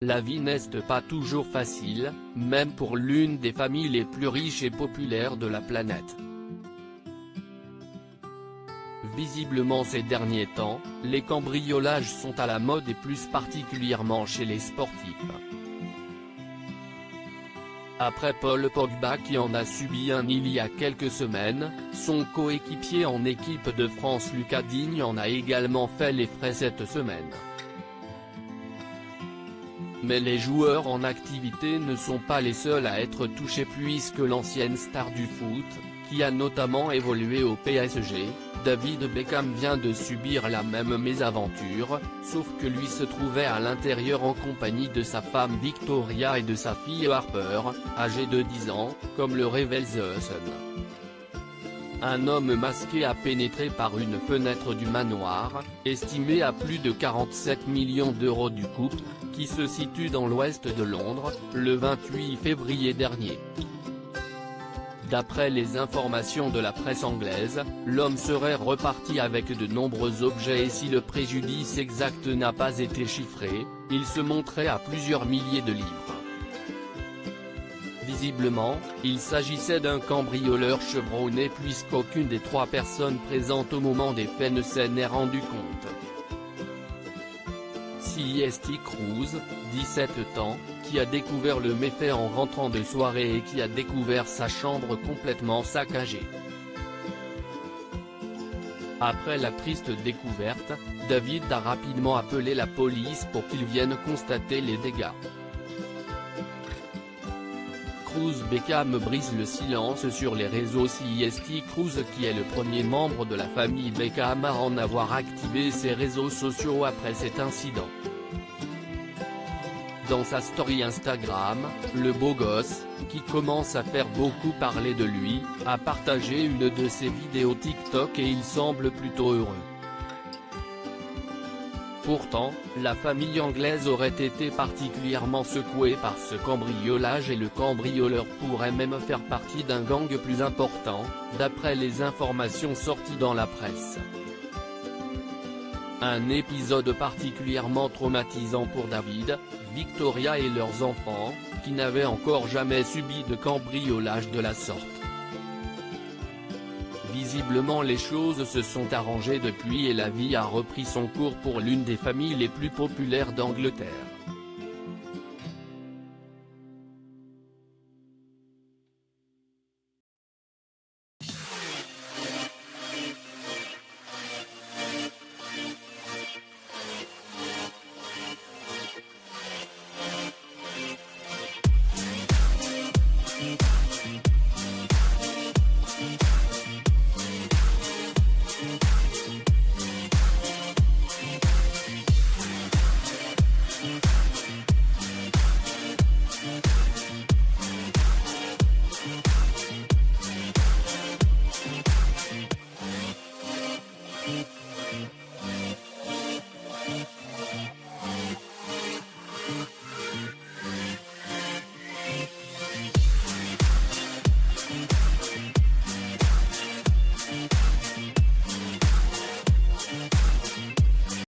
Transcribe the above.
La vie n'est pas toujours facile, même pour l'une des familles les plus riches et populaires de la planète. Visiblement ces derniers temps, les cambriolages sont à la mode et plus particulièrement chez les sportifs. Après Paul Pogba qui en a subi un il y a quelques semaines, son coéquipier en équipe de France Lucas Digne en a également fait les frais cette semaine. Mais les joueurs en activité ne sont pas les seuls à être touchés puisque l'ancienne star du foot, qui a notamment évolué au PSG, David Beckham vient de subir la même mésaventure, sauf que lui se trouvait à l'intérieur en compagnie de sa femme Victoria et de sa fille Harper, âgée de 10 ans, comme le révèle The Sun. Un homme masqué a pénétré par une fenêtre du manoir, estimé à plus de 47 millions d'euros du couple, qui se situe dans l'ouest de Londres, le 28 février dernier. D'après les informations de la presse anglaise, l'homme serait reparti avec de nombreux objets et si le préjudice exact n'a pas été chiffré, il se monterait à plusieurs milliers de livres. Visiblement, il s'agissait d'un cambrioleur chevronné puisqu'aucune des trois personnes présentes au moment des faits ne s'en est rendu compte. Cest Cruz, 17 ans, qui a découvert le méfait en rentrant de soirée et qui a découvert sa chambre complètement saccagée. Après la triste découverte, David a rapidement appelé la police pour qu'ils viennent constater les dégâts. Cruz Beckham brise le silence sur les réseaux. Cest Cruz qui est le premier membre de la famille Beckham à en avoir activé ses réseaux sociaux après cet incident. Dans sa story Instagram, le beau gosse, qui commence à faire beaucoup parler de lui, a partagé une de ses vidéos TikTok et il semble plutôt heureux. Pourtant, la famille anglaise aurait été particulièrement secouée par ce cambriolage et le cambrioleur pourrait même faire partie d'un gang plus important, d'après les informations sorties dans la presse. Un épisode particulièrement traumatisant pour David, Victoria et leurs enfants, qui n'avaient encore jamais subi de cambriolage de la sorte. Visiblement les choses se sont arrangées depuis et la vie a repris son cours pour l'une des familles les plus populaires d'Angleterre.